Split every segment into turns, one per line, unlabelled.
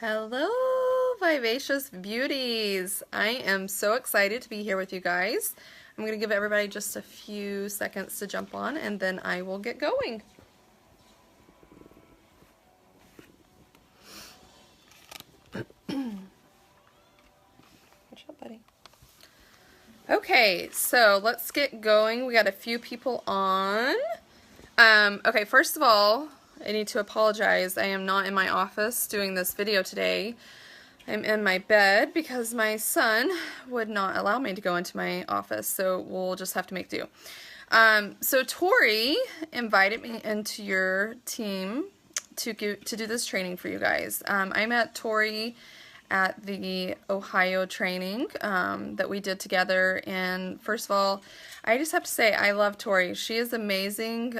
Hello, Vivacious Beauties. I am so excited to be here with you guys. I'm going to give everybody just a few seconds to jump on and then I will get going. What's up, buddy? Okay, so let's get going. We got a few people on. Okay, first of all, I need to apologize. I am not in my office doing this video today. I'm in my bed because my son would not allow me to go into my office, so we'll just have to make do. So Tori invited me into your team to do this training for you guys. I met Tori at the Ohio training that we did together, and first of all, I just have to say I love Tori. She is amazing.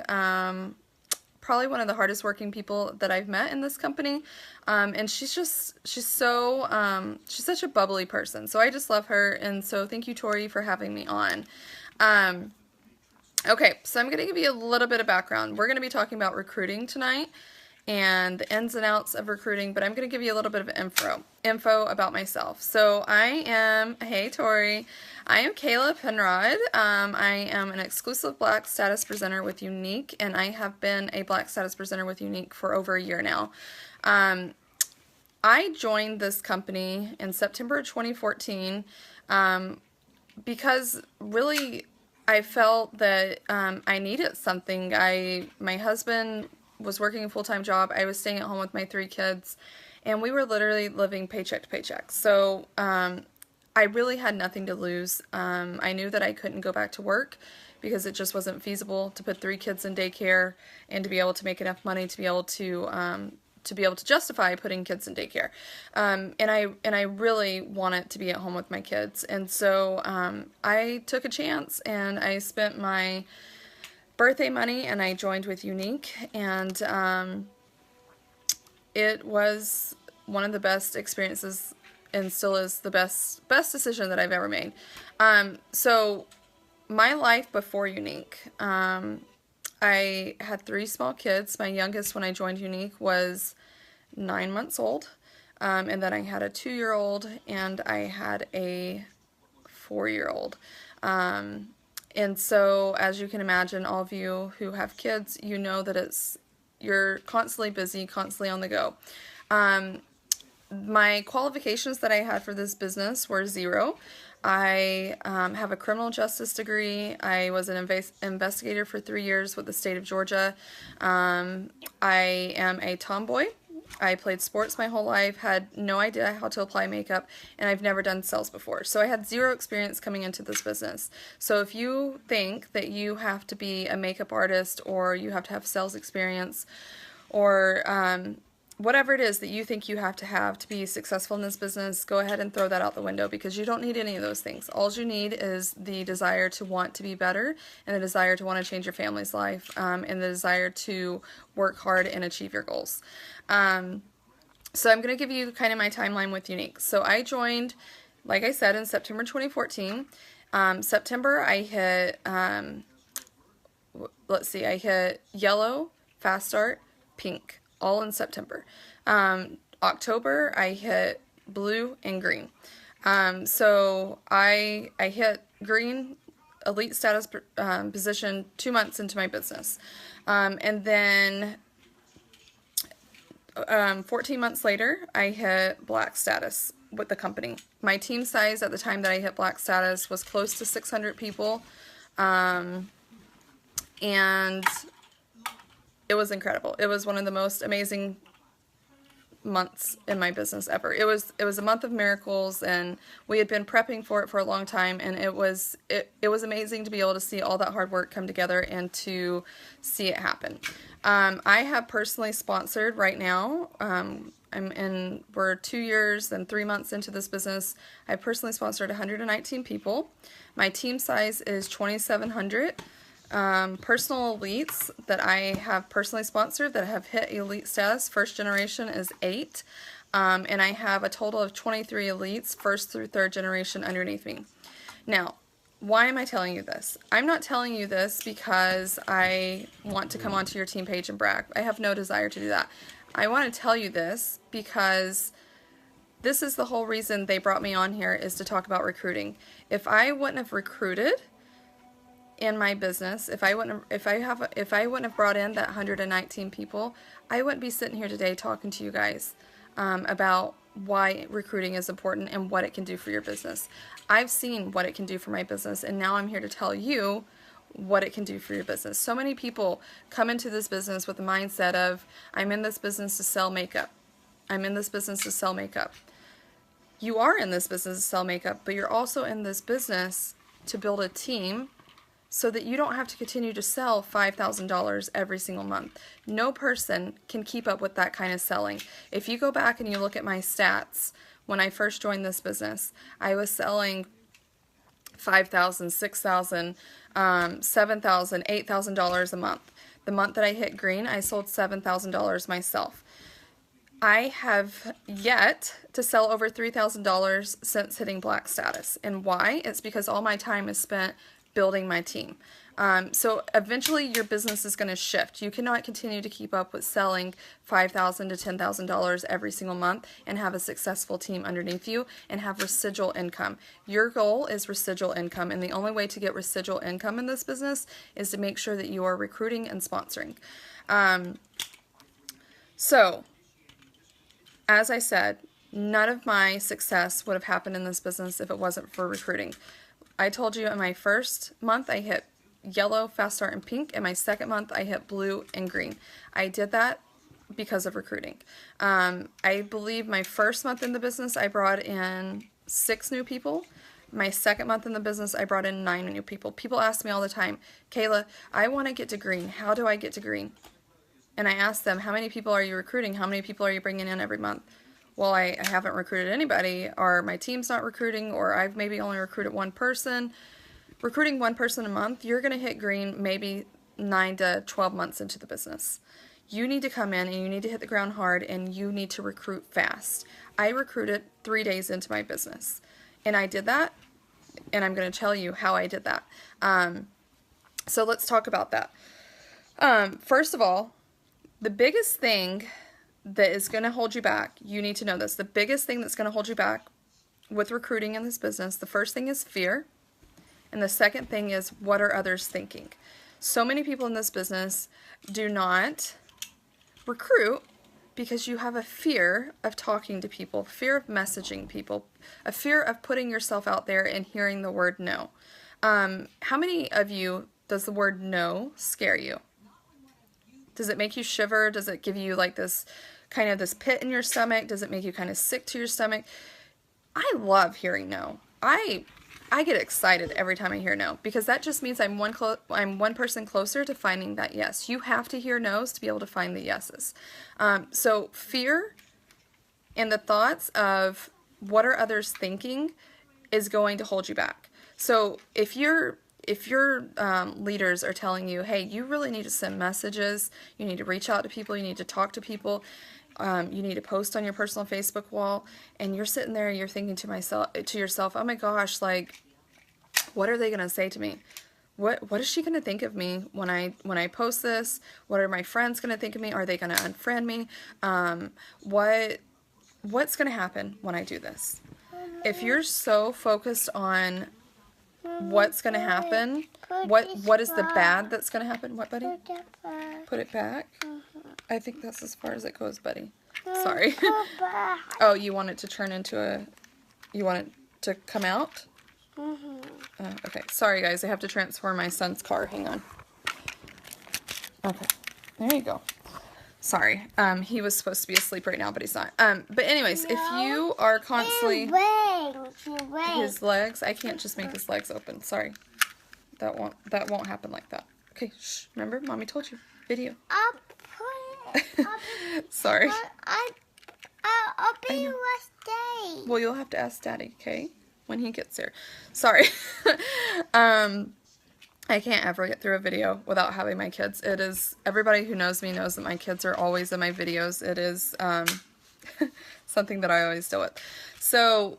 Probably one of the hardest working people that I've met in this company, and she's such a bubbly person, so I just love her. And so thank you, Tori, for having me on. Okay, so I'm going to give you a little bit of background. We're going to be talking about recruiting tonight and the ins and outs of recruiting, but I'm going to give you a little bit of info about myself. So hey Tori, I am Kayla Penrod. I am an exclusive Black status presenter with Unique, and I have been a Black status presenter with Unique for over a year now. I joined this company in September 2014 because really I felt that I needed something. My husband was working a full-time job. I was staying at home with my 3 kids, and we were literally living paycheck to paycheck. So I really had nothing to lose. I knew that I couldn't go back to work because it just wasn't feasible to put 3 kids in daycare and to be able to make enough money to be able to justify putting kids in daycare. And I really wanted to be at home with my kids. And so I took a chance and I spent my birthday money and I joined with Unique, and it was one of the best experiences and still is the best decision that I've ever made. So my life before Unique, I had 3 small kids. My youngest when I joined Unique was 9 months old, and then I had a 2-year-old and I had a 4-year-old. And so, as you can imagine, all of you who have kids, you know that you're constantly busy, constantly on the go. My qualifications that I had for this business were 0. I have a criminal justice degree. I was an investigator for 3 years with the state of Georgia. I am a tomboy. I played sports my whole life, had no idea how to apply makeup, and I've never done sales before. So I had 0 experience coming into this business. So if you think that you have to be a makeup artist or you have to have sales experience or whatever it is that you think you have to be successful in this business, go ahead and throw that out the window, because you don't need any of those things. All you need is the desire to want to be better, and the desire to want to change your family's life, and the desire to work hard and achieve your goals. So I'm going to give you kind of my timeline with Unique. So I joined, like I said, in September 2014. September I hit, I hit yellow, fast start, pink, all in September. October I hit blue and green. So I hit green elite status position 2 months into my business. And then 14 months later, I hit black status with the company. My team size at the time that I hit black status was close to 600 people, and it was incredible. It was one of the most amazing months in my business ever. It was a month of miracles, and we had been prepping for it for a long time, and it was amazing to be able to see all that hard work come together and to see it happen. I have personally sponsored right now, we're 2 years and 3 months into this business. I personally sponsored 119 people. My team size is 2,700. Personal elites that I have personally sponsored that have hit elite status, first generation, is 8. And I have a total of 23 elites, first through 3rd generation, underneath me. Now, why am I telling you this? I'm not telling you this because I want to come onto your team page and brag. I have no desire to do that. I want to tell you this because this is the whole reason they brought me on here, is to talk about recruiting. If I wouldn't have recruited in my business, if I wouldn't have brought in that 119 people, I wouldn't be sitting here today talking to you guys about why recruiting is important and what it can do for your business. I've seen what it can do for my business, and now I'm here to tell you what it can do for your business. So many people come into this business with the mindset of, I'm in this business to sell makeup. I'm in this business to sell makeup. You are in this business to sell makeup, but you're also in this business to build a team so that you don't have to continue to sell $5,000 every single month. No person can keep up with that kind of selling. If you go back and you look at my stats, when I first joined this business, I was selling $5,000, $6,000, $7,000, $8,000 a month. The month that I hit green, I sold $7,000 myself. I have yet to sell over $3,000 since hitting black status. And why? It's because all my time is spent building my team. So eventually your business is going to shift. You cannot continue to keep up with selling $5,000 to $10,000 every single month and have a successful team underneath you and have residual income. Your goal is residual income, and the only way to get residual income in this business is to make sure that you are recruiting and sponsoring. So, as I said, none of my success would have happened in this business if it wasn't for recruiting. I told you in my first month I hit yellow, fast start, and pink. In my second month I hit blue and green. I did that because of recruiting. I believe my first month in the business I brought in 6 new people. My second month in the business I brought in 9 new people. People ask me all the time, Kayla, I want to get to green. How do I get to green? And I ask them, how many people are you recruiting? How many people are you bringing in every month? Well, I haven't recruited anybody, or my team's not recruiting, or I've maybe only recruited one person. Recruiting one person a month, you're going to hit green maybe 9 to 12 months into the business. You need to come in and you need to hit the ground hard, and you need to recruit fast. I recruited 3 days into my business, and I did that, and I'm going to tell you how I did that. So let's talk about that. First of all, the biggest thing that is going to hold you back, you need to know this, the biggest thing that's going to hold you back with recruiting in this business, the first thing is fear, and the second thing is, what are others thinking? So many people in this business do not recruit because you have a fear of talking to people, fear of messaging people, a fear of putting yourself out there and hearing the word no. How many of you does the word no scare you? Does it make you shiver? Does it give you like this kind of this pit in your stomach? Does it make you kind of sick to your stomach? I love hearing no. I get excited every time I hear no, because that just means I'm one person closer to finding that yes. You have to hear no's to be able to find the yeses. So fear and the thoughts of what are others thinking is going to hold you back. So if your leaders are telling you, hey, you really need to send messages, you need to reach out to people, you need to talk to people, you need to post on your personal Facebook wall, and you're sitting there and you're thinking to yourself, oh my gosh, like, what are they going to say to me? What is she going to think of me when I post this? What are my friends going to think of me? Are they going to unfriend me? What's going to happen when I do this? If you're so focused on what's going to happen, what is the bad that's going to happen? What, buddy? Put it back? I think that's as far as it goes, buddy. Sorry. Oh, you want it to turn into you want it to come out? Okay, sorry guys, I have to transform my son's car. Hang on. Okay, there you go. Sorry, he was supposed to be asleep right now, but he's not. But anyways, if you are constantly... His legs? I can't just make his legs open. Sorry. That won't happen like that. Okay, shh. Remember, Mommy told you. Video. Sorry.
I'll be with Daddy.
Well, you'll have to ask Daddy, okay? When he gets here. Sorry. I can't ever get through a video without having my kids. It is, everybody who knows me knows that my kids are always in my videos. It is something that I always deal with. So,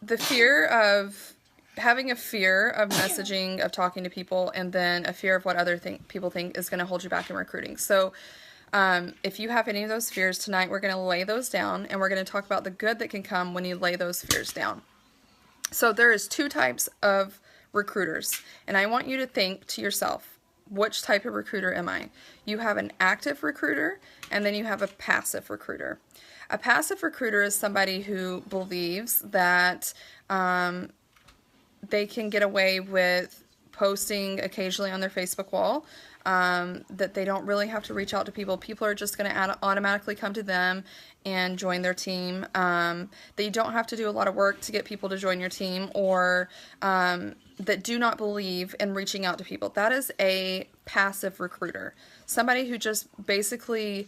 the fear of, having a fear of messaging, of talking to people, and then a fear of what other people think is going to hold you back in recruiting. So, If you have any of those fears tonight, we're going to lay those down, and we're going to talk about the good that can come when you lay those fears down. So there is two types of recruiters, and I want you to think to yourself, which type of recruiter am I? You have an active recruiter, and then you have a passive recruiter. A passive recruiter is somebody who believes that they can get away with posting occasionally on their Facebook wall, that they don't really have to reach out to people. People are just going to automatically come to them and join their team. That you don't have to do a lot of work to get people to join your team, or that do not believe in reaching out to people. That is a passive recruiter. Somebody who just basically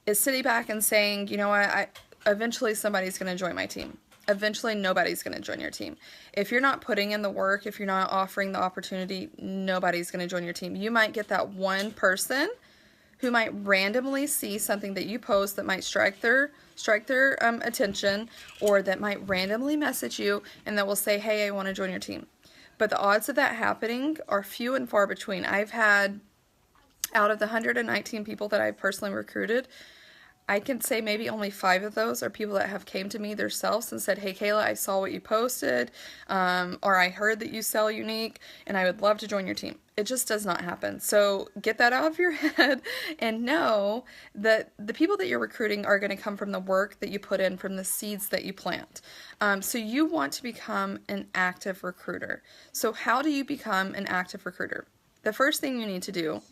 is sitting back and saying, you know what, eventually somebody's going to join my team. Eventually nobody's going to join your team. If you're not putting in the work, if you're not offering the opportunity, nobody's going to join your team. You might get that one person who might randomly see something that you post that might strike their attention, or that might randomly message you and that will say, hey, I want to join your team. But the odds of that happening are few and far between. I've had, out of the 119 people that I've personally recruited, I can say maybe only 5 of those are people that have came to me themselves and said, hey Kayla, I saw what you posted, or I heard that you sell unique and I would love to join your team. It just does not happen. So get that out of your head and know that the people that you're recruiting are going to come from the work that you put in, from the seeds that you plant. So you want to become an active recruiter. So how do you become an active recruiter? The first thing you need to do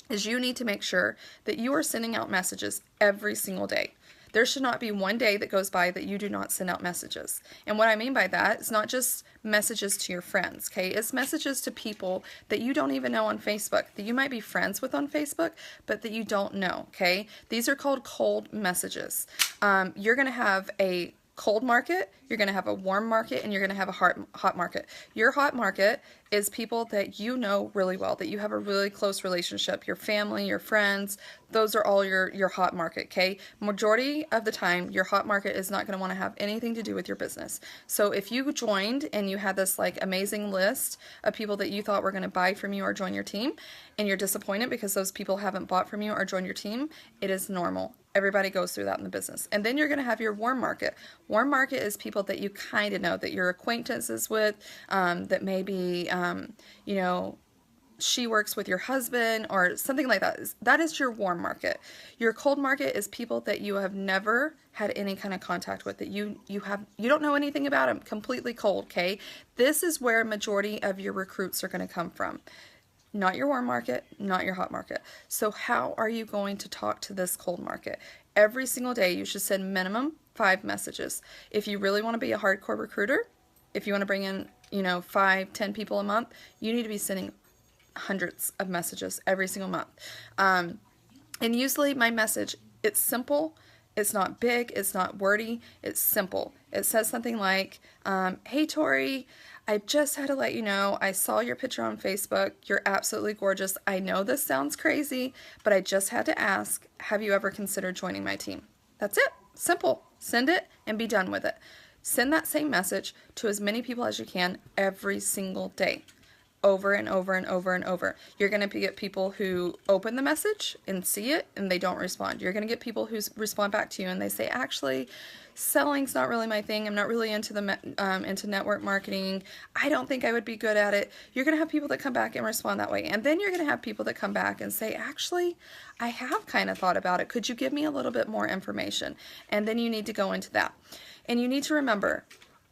is you need to make sure that you are sending out messages every single day. There should not be one day that goes by that you do not send out messages. And what I mean by that is not just messages to your friends, okay? It's messages to people that you don't even know on Facebook, that you might be friends with on Facebook, but that you don't know, okay? These are called cold messages. You're going to have a cold market, you're going to have a warm market, and you're going to have a hot market. Your hot market is people that you know really well, that you have a really close relationship, your family, your friends. Those are all your hot market, okay? Majority of the time, your hot market is not going to want to have anything to do with your business. So if you joined and you had this like amazing list of people that you thought were going to buy from you or join your team, and you're disappointed because those people haven't bought from you or joined your team, it is normal. Everybody goes through that in the business. And then you're going to have your warm market. Warm market is people that you kind of know, that you're acquaintances with, that maybe, you know, she works with your husband or something like that. That is your warm market. Your cold market is people that you have never had any kind of contact with, that you don't know anything about them, completely cold, okay? This is where majority of your recruits are going to come from. Not your warm market, not your hot market. So how are you going to talk to this cold market? Every single day you should send minimum 5 messages. If you really want to be a hardcore recruiter, if you want to bring in, you know, 5, 10 people a month, you need to be sending hundreds of messages every single month. And usually my message, it's simple. It's not big. It's not wordy. It's simple. It says something like, hey, Tori, I just had to let you know, I saw your picture on Facebook. You're absolutely gorgeous. I know this sounds crazy, but I just had to ask, have you ever considered joining my team? That's it. Simple. Send it and be done with it. Send that same message to as many people as you can every single day. Over and over and over and over. You're going to get people who open the message and see it and they don't respond. You're going to get people who respond back to you and they say, actually, selling's not really my thing. I'm not really into into network marketing. I don't think I would be good at it. You're going to have people that come back and respond that way. And then you're going to have people that come back and say, actually, I have kind of thought about it. Could you give me a little bit more information? And then you need to go into that. And you need to remember,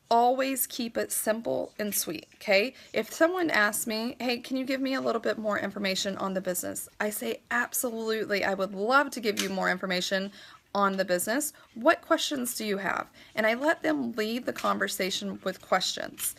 always keep it simple and sweet, okay? If someone asks me, hey, can you give me a little bit more information on the business? I say, absolutely, I would love to give you more information on the business. What questions do you have? And I let them lead the conversation with questions.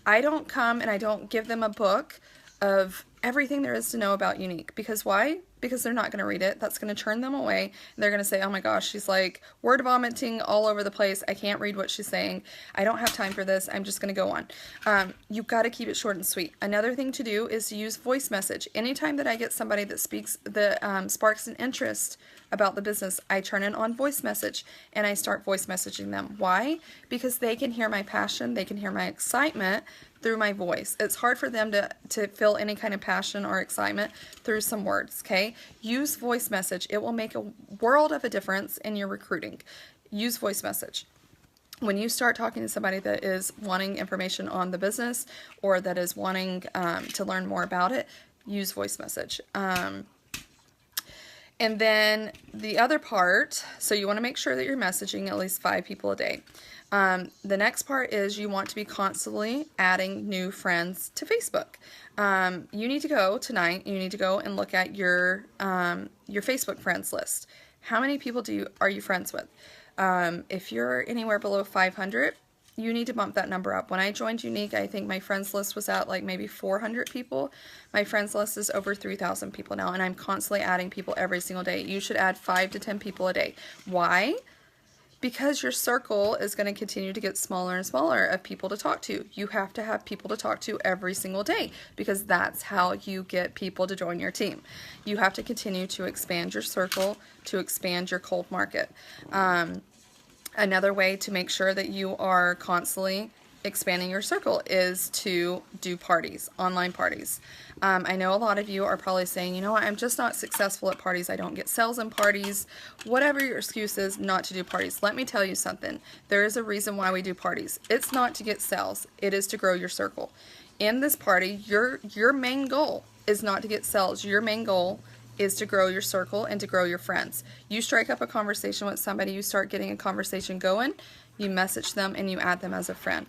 I don't come and I don't give them a book of everything there is to know about Unique. Because why? Because they're not going to read it. That's going to turn them away. And they're going to say, oh my gosh, she's like word vomiting all over the place. I can't read what she's saying. I don't have time for this. I'm just going to go on. You've got to keep it short and sweet. Another thing to do is to use voice message. Anytime that I get somebody that speaks, that sparks an interest about the business, I turn it on voice message and I start voice messaging them. Why? Because they can hear my passion. They can hear my excitement through my voice. It's hard for them to feel any kind of passion or excitement through some words, okay? Use voice message. It will make a world of a difference in your recruiting. Use voice message. When you start talking to somebody that is wanting information on the business or that is wanting to learn more about it, use voice message. And then the other part, so you want to make sure that you're messaging at least 5 people a day. The next part is you want to be constantly adding new friends to Facebook. You need to go tonight, you need to go and look at your Facebook friends list. How many people are you friends with? If you're anywhere below 500, you need to bump that number up. When I joined Unique, I think my friends list was at like maybe 400 people. My friends list is over 3,000 people now, and I'm constantly adding people every single day. You should add 5 to 10 people a day. Why? Because your circle is going to continue to get smaller and smaller of people to talk to. You have to have people to talk to every single day because that's how you get people to join your team. You have to continue to expand your circle, to expand your cold market. Another way to make sure that you are constantly expanding your circle is to do parties, online parties. I know a lot of you are probably saying, you know what, I'm just not successful at parties. I don't get sales in parties. Whatever your excuse is not to do parties. Let me tell you something. There is a reason why we do parties. It's not to get sales. It is to grow your circle. In this party, your main goal is not to get sales. Your main goal is to grow your circle and to grow your friends. You strike up a conversation with somebody, you start getting a conversation going, you message them and you add them as a friend.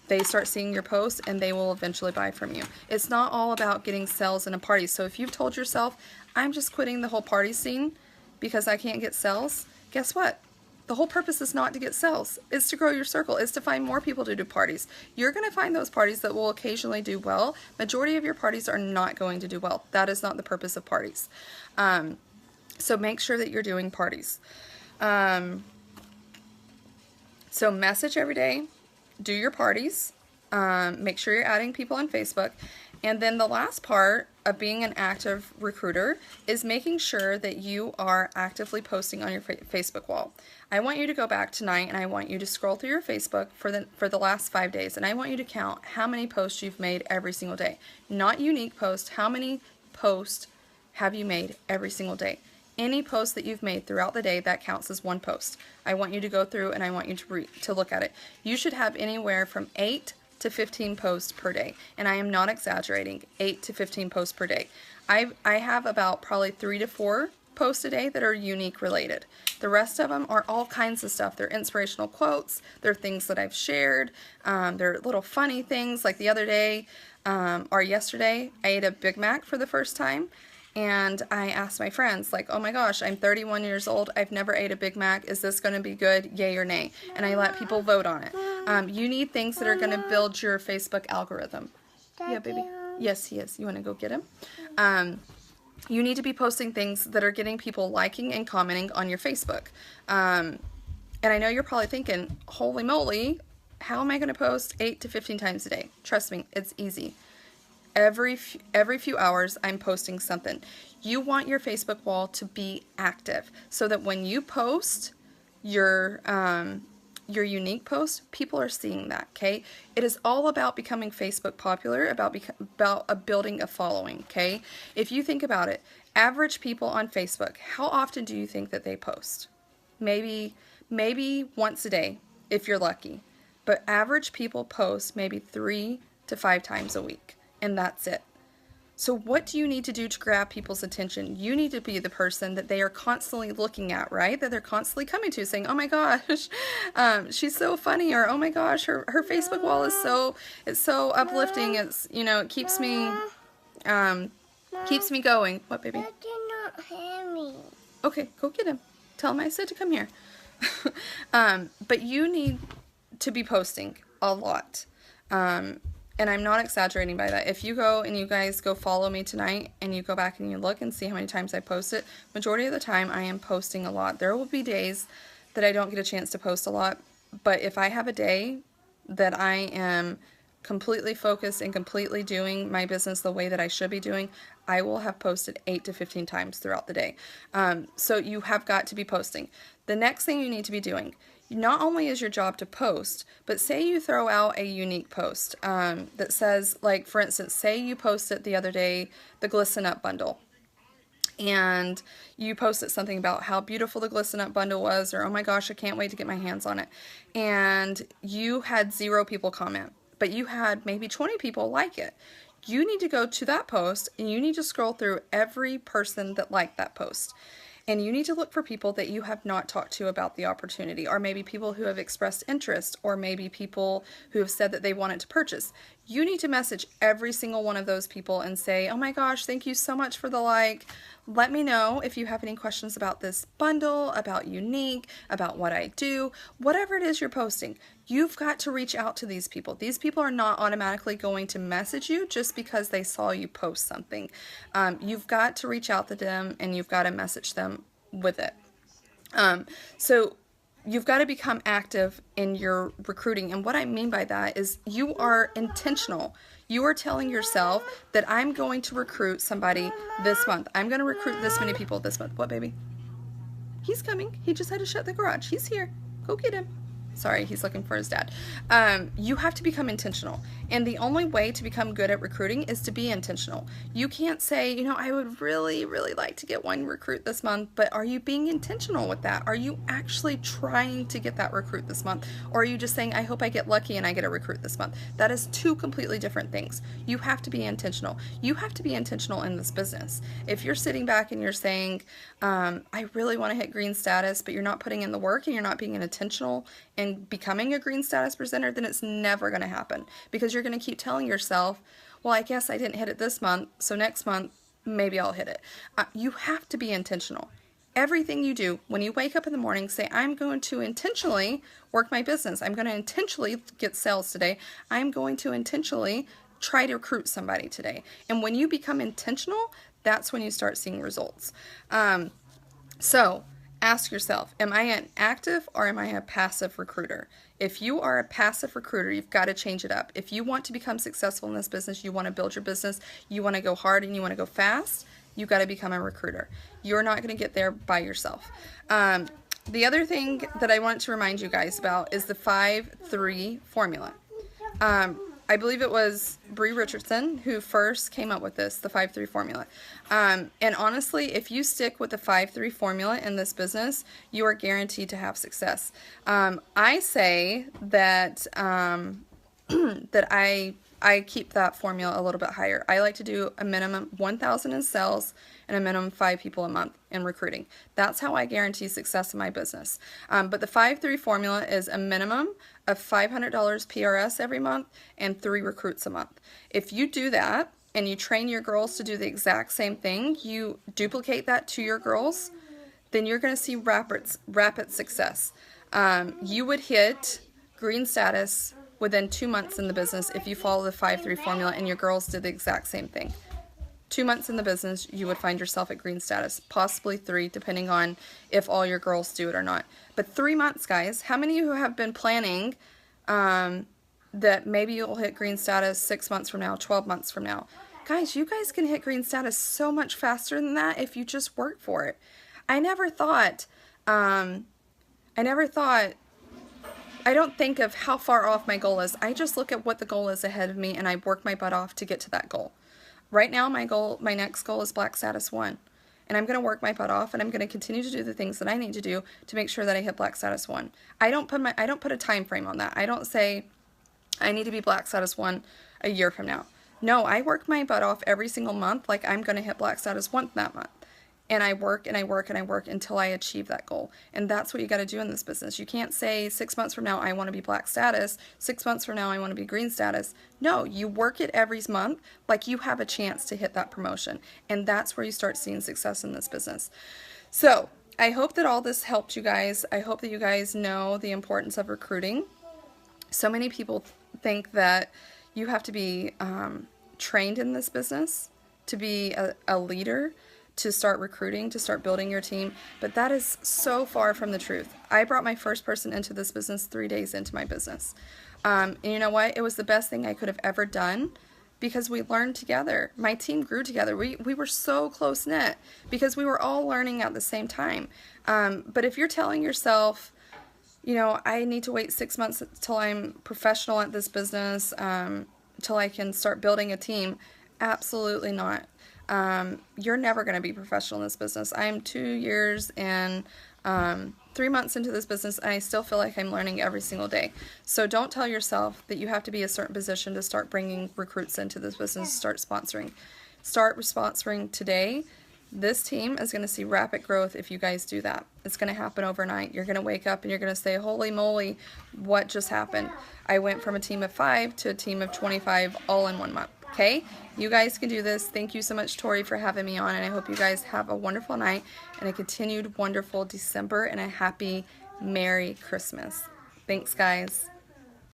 They start seeing your posts and they will eventually buy from you. It's not all about getting sales in a party. So if you've told yourself, I'm just quitting the whole party scene because I can't get sales, guess what? The whole purpose is not to get sales. It's to grow your circle. It's to find more people to do parties. You're going to find those parties that will occasionally do well. Majority of your parties are not going to do well. That is not the purpose of parties. So make sure that you're doing parties. So message every day. Do your parties. Make sure you're adding people on Facebook. And then the last part of being an active recruiter is making sure that you are actively posting on your Facebook wall. I want you to go back tonight and I want you to scroll through your Facebook for the last 5 days, and I want you to count how many posts you've made every single day. Not unique posts, how many posts have you made every single day? Any post that you've made throughout the day, that counts as one post. I want you to go through and I want you to look at it. You should have anywhere from 8 to 15 posts per day. And I am not exaggerating, 8 to 15 posts per day. I have about probably 3 to 4 posts a day that are unique related. The rest of them are all kinds of stuff. They're inspirational quotes, they're things that I've shared, they're little funny things like the other day or yesterday I ate a Big Mac for the first time. And I asked my friends, like, oh my gosh, I'm 31 years old. I've never ate a Big Mac. Is this going to be good? Yay or nay? And I let people vote on it. You need things that are going to build your Facebook algorithm. Yeah, baby. Yes, he is. You want to go get him? You need to be posting things that are getting people liking and commenting on your Facebook. And I know you're probably thinking, holy moly, how am I going to post 8 to 15 times a day? Trust me, it's easy. Every few hours, I'm posting something. You want your Facebook wall to be active so that when you post your unique post, people are seeing that, okay? It is all about becoming Facebook popular, about building a following, okay? If you think about it, average people on Facebook, how often do you think that they post? Maybe once a day, if you're lucky. But average people post maybe 3 to 5 times a week. And that's it. So what do you need to do to grab people's attention? You need to be the person that they are constantly looking at, right? That they're constantly coming to saying, oh my gosh, she's so funny, or oh my gosh, her Facebook wall is so uplifting. It's, you know, it keeps me going. What, baby?
That did not hear me.
Okay, go get him. Tell him I said to come here. But you need to be posting a lot. And I'm not exaggerating by that. If you go and you guys go follow me tonight and you go back and you look and see how many times I post it, majority of the time I am posting a lot. There will be days that I don't get a chance to post a lot, but if I have a day that I am completely focused and completely doing my business the way that I should be doing, I will have posted 8 to 15 times throughout the day. So you have got to be posting. the next thing you need to be doing, not only is your job to post, but say you throw out a unique post that says, like, for instance, say you posted the other day the Glisten Up bundle, and you posted something about how beautiful the Glisten Up bundle was, or oh my gosh, I can't wait to get my hands on it, and you had 0 people comment, but you had maybe 20 people like it. You need to go to that post and you need to scroll through every person that liked that post. And you need to look for people that you have not talked to about the opportunity, or maybe people who have expressed interest, or maybe people who have said that they wanted to purchase. You need to message every single one of those people and say, oh my gosh, thank you so much for the like. Let me know if you have any questions about this bundle, about Unique, about what I do, whatever it is you're posting. You've got to reach out to these people. These people are not automatically going to message you just because they saw you post something. You've got to reach out to them and you've got to message them with it. So you've got to become active in your recruiting. And what I mean by that is you are intentional. You are telling yourself that I'm going to recruit somebody this month. I'm going to recruit this many people this month. What, baby? He's coming. He just had to shut the garage. He's here. Go get him. Sorry, he's looking for his dad. You have to become intentional. And the only way to become good at recruiting is to be intentional. You can't say, you know, I would really, really like to get one recruit this month, but are you being intentional with that? Are you actually trying to get that recruit this month? Or are you just saying, I hope I get lucky and I get a recruit this month? That is 2 completely different things. You have to be intentional. You have to be intentional in this business. If you're sitting back and you're saying, I really want to hit green status, but you're not putting in the work and you're not being intentional and becoming a green status presenter, then it's never going to happen, because you're going to keep telling yourself, well, I guess I didn't hit it this month, so next month maybe I'll hit it. You have to be intentional. Everything you do, when you wake up in the morning, say, I'm going to intentionally work my business. I'm going to intentionally get sales today. I'm going to intentionally try to recruit somebody today. And when you become intentional, that's when you start seeing results. So ask yourself, am I an active or am I a passive recruiter? If you are a passive recruiter, you've got to change it up. If you want to become successful in this business, you want to build your business, you want to go hard and you want to go fast, you've got to become a recruiter. You're not going to get there by yourself. The other thing that I want to remind you guys about is the 5-3 formula. I believe it was Bree Richardson who first came up with this, the 5-3 formula. And honestly, if you stick with the 5-3 formula in this business, you are guaranteed to have success. I say that that I keep that formula a little bit higher. I like to do a minimum 1,000 in sales and a minimum 5 people a month in recruiting. That's how I guarantee success in my business. But the 5-3 formula is a minimum of $500 PRS every month and 3 recruits a month. If you do that and you train your girls to do the exact same thing, you duplicate that to your girls, then you're going to see rapid success. You would hit green status within 2 months in the business if you follow the 5-3 formula and your girls did the exact same thing. 2 months in the business, you would find yourself at green status, possibly 3, depending on if all your girls do it or not. But 3 months, guys, how many of you have been planning that maybe you'll hit green status 6 months from now, 12 months from now? Guys, you guys can hit green status so much faster than that if you just work for it. I don't think of how far off my goal is. I just look at what the goal is ahead of me and I work my butt off to get to that goal. Right now, my next goal is Black Status 1. And I'm going to work my butt off and I'm going to continue to do the things that I need to do to make sure that I hit Black Status 1. I don't put a time frame on that. I don't say I need to be Black Status 1 a year from now. No, I work my butt off every single month like I'm going to hit Black Status 1 that month. And I work and I work and I work until I achieve that goal. And that's what you got to do in this business. You can't say 6 months from now I want to be Black status, 6 months from now I want to be green status. No, you work it every month like you have a chance to hit that promotion. And that's where you start seeing success in this business. So I hope that all this helped you guys. I hope that you guys know the importance of recruiting. So many people think that you have to be trained in this business to be a leader, to start recruiting, to start building your team, but that is so far from the truth. I brought my first person into this business 3 days into my business. And you know what? It was the best thing I could have ever done because we learned together. My team grew together. We were so close knit because we were all learning at the same time. But if you're telling yourself, you know, I need to wait 6 months till I'm professional at this business, till I can start building a team, absolutely not. You're never going to be professional in this business. I'm 2 years and 3 months into this business, and I still feel like I'm learning every single day. So don't tell yourself that you have to be a certain position to start bringing recruits into this business, start sponsoring. Start sponsoring today. This team is going to see rapid growth if you guys do that. It's going to happen overnight. You're going to wake up and you're going to say, holy moly, what just happened? I went from a team of 5 to a team of 25 all in 1 month. Okay? You guys can do this. Thank you so much, Tori, for having me on, and I hope you guys have a wonderful night and a continued wonderful December and a happy, Merry Christmas. Thanks, guys.